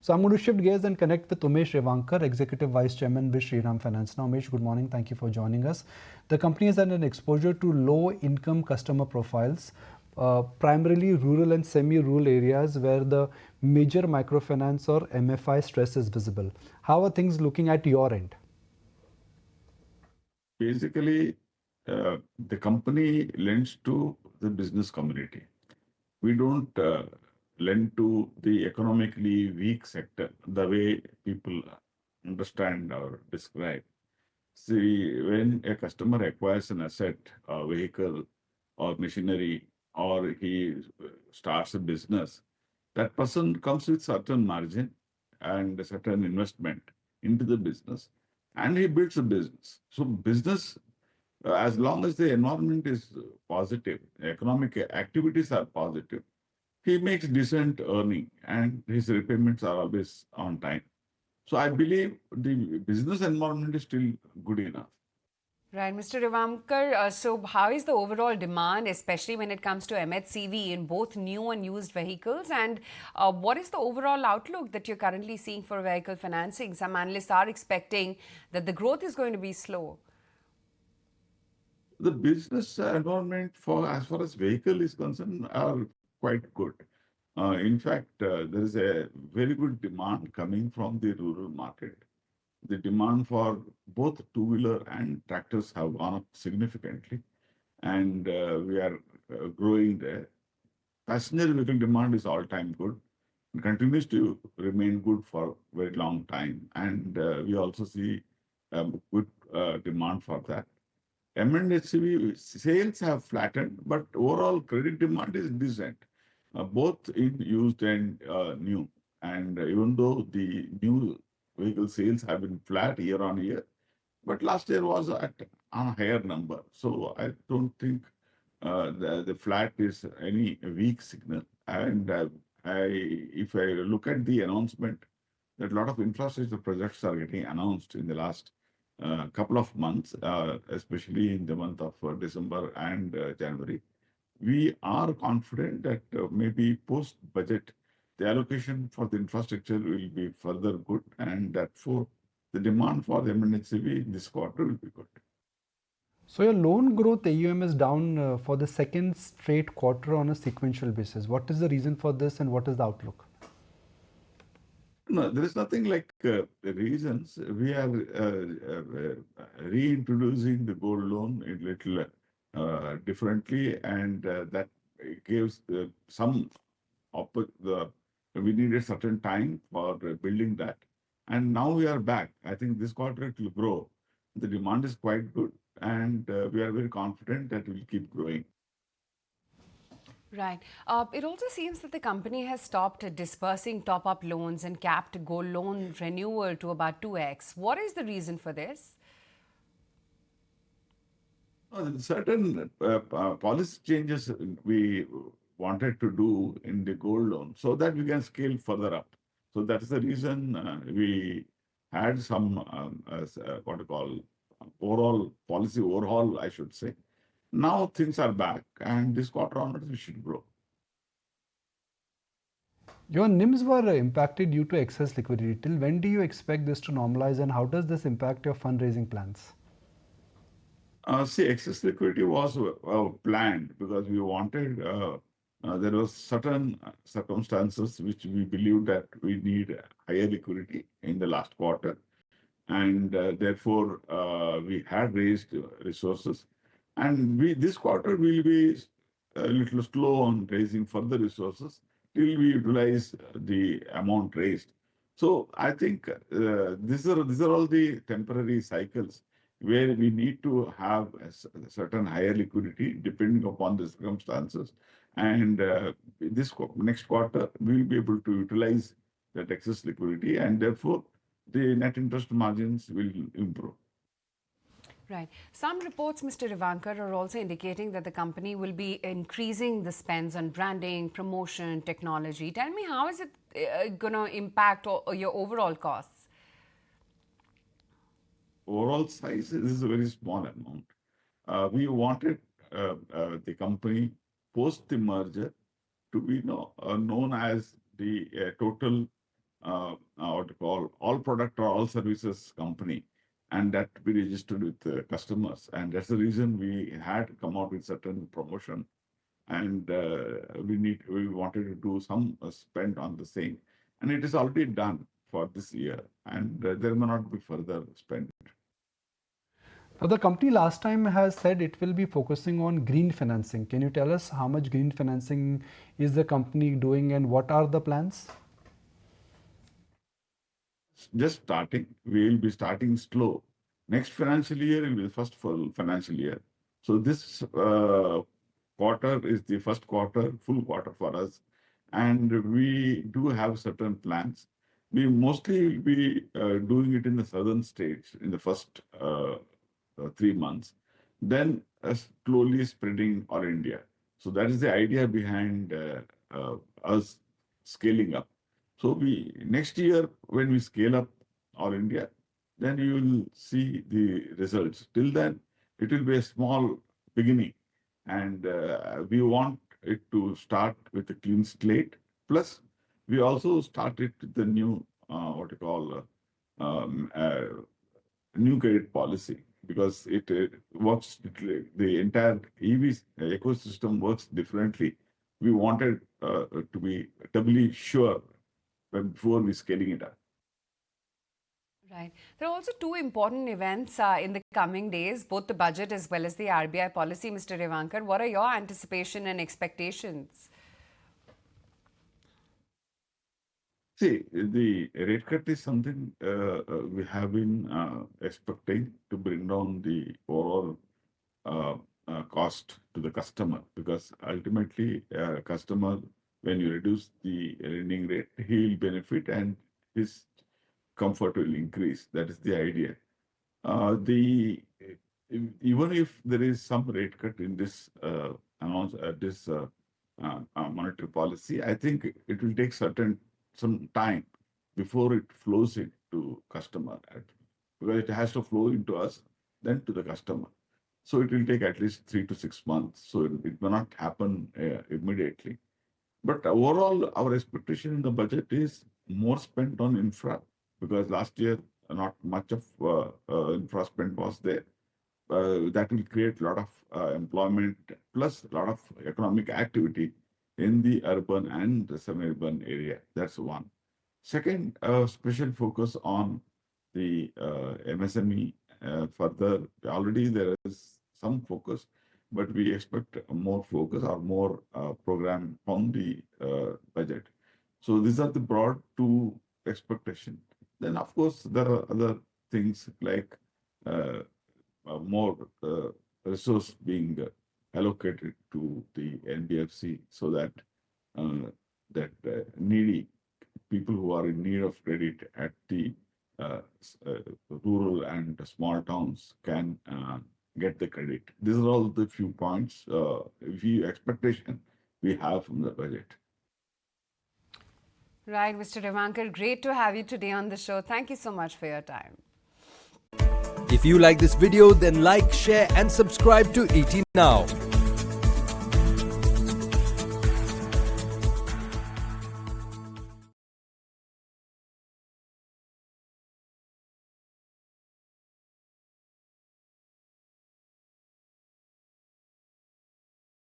So I'm going to shift gears and connect with Umesh Revankar, Executive Vice Chairman with Shriram Finance. Now, Umesh, good morning. Thank you for joining us. The company has had an exposure to low-income customer profiles, primarily rural and semi-rural areas where the major microfinance or MFI stress is visible. How are things looking at your end? Basically, the company lends to the business community. We don't lend to the economically weak sector the way people understand or describe. See, when a customer acquires an asset, a vehicle, or machinery, or he starts a business, that person comes with certain margin and a certain investment into the business, and he builds a business. So, business, as long as the environment is positive, economic activities are positive, he makes decent earning, and his repayments are always on time. So, I believe the business environment is still good enough. Right, Mr. Revankar. So, how is the overall demand, especially when it comes to MHCV in both new and used vehicles? And what is the overall outlook that you're currently seeing for vehicle financing? Some analysts are expecting that the growth is going to be slow. The business environment for as far as vehicle is concerned are quite good. In fact, there is a very good demand coming from the rural market. The demand for both two-wheeler and tractors have gone up significantly, and we are growing there. Passenger vehicle demand is all-time good and continues to remain good for a very long time, and we also see good demand for that. M&HCV sales have flattened, but overall credit demand is decent, both in used and new. And even though the new vehicle sales have been flat year on year, but last year was at on a higher number. So I don't think the flat is any weak signal. And if I look at the announcement, that a lot of infrastructure projects are getting announced in the last couple of months, especially in the month of December and January. We are confident that maybe post-budget, the allocation for the infrastructure will be further good, and therefore the demand for the MNHCV this quarter will be good. So your loan growth AUM is down for the second straight quarter on a sequential basis. What is the reason for this and what is the outlook? No, there is nothing like the reasons. We are reintroducing the gold loan a little differently, and that gives some we needed certain time for building that. And now we are back. I think this quarter it will grow. The demand is quite good, and we are very confident that it will keep growing. Right. It also seems that the company has stopped dispersing top up loans and capped gold loan renewal to about 2x. What is the reason for this? Certain policy changes we wanted to do in the gold loan so that we can scale further up. So that's the reason we had some what you call overall policy overhaul, I should say. Now things are back, and this quarter onwards we should grow. Your NIMs were impacted due to excess liquidity. Till when do you expect this to normalize and how does this impact your fundraising plans? See, excess liquidity was planned because we wanted, there was certain circumstances which we believed that we need higher liquidity in the last quarter. And therefore, we had raised resources. And this quarter will be a little slow on raising further resources till we utilize the amount raised. So I think these are all the temporary cycles where we need to have a certain higher liquidity depending upon the circumstances. And this next quarter, we will be able to utilize that excess liquidity, and therefore the net interest margins will improve. Right. Some reports, Mr. Revankar, are also indicating that the company will be increasing the spends on branding, promotion, technology. Tell me, how is it going to impact your overall costs? Overall size is a very small amount. We wanted the company post the merger to be known as the total what to call all product or all services company, and that to be registered with customers. And that's the reason we had come out with certain promotion, and we wanted to do some spend on the same, and it is already done for this year, and there may not be further spend. Now, the company last time has said it will be focusing on green financing. Can you tell us how much green financing is the company doing and what are the plans? Just starting. We will be starting slow. Next financial year will be the first full financial year. So this quarter is the first quarter, full quarter for us, and we do have certain plans. We mostly will be doing it in the southern states in the first 3 months, then slowly spreading all India. So that is the idea behind us scaling up. So we next year when we scale up all India, then you will see the results. Till then, it will be a small beginning, and we want it to start with a clean slate. Plus, we also started the new what you call new credit policy, because it works. The entire EV ecosystem works differently. We wanted to be doubly sure before we scaling it up. Right. There are also two important events in the coming days, both the budget as well as the RBI policy, Mr. Revankar. What are your anticipation and expectations? See, the rate cut is something we have been expecting to bring down the overall cost to the customer, because ultimately, customer, when you reduce the lending rate, he will benefit and his comfort will increase. That is the idea. Even if there is some rate cut in this monetary policy, I think it will take some time before it flows into customer, because it has to flow into us, then to the customer. So it will take at least 3 to 6 months. So it will not happen immediately. But overall, our expectation in the budget is more spent on infra, because last year not much of infra spend was there. That will create a lot of employment, plus a lot of economic activity in the urban and the semi-urban area. That's one. Second, special focus on the MSME. Further, already there is some focus, but we expect more focus or more program from the budget. So these are the broad two expectations. Then, of course, there are other things like more resource being allocated to the NBFC, so that needy people who are in need of credit at the rural and small towns can get the credit. These are all the few points, few expectation we have from the budget. Right, Mr. Revankar, great to have you today on the show. Thank you so much for your time. If you like this video, then like, share and subscribe to ET Now.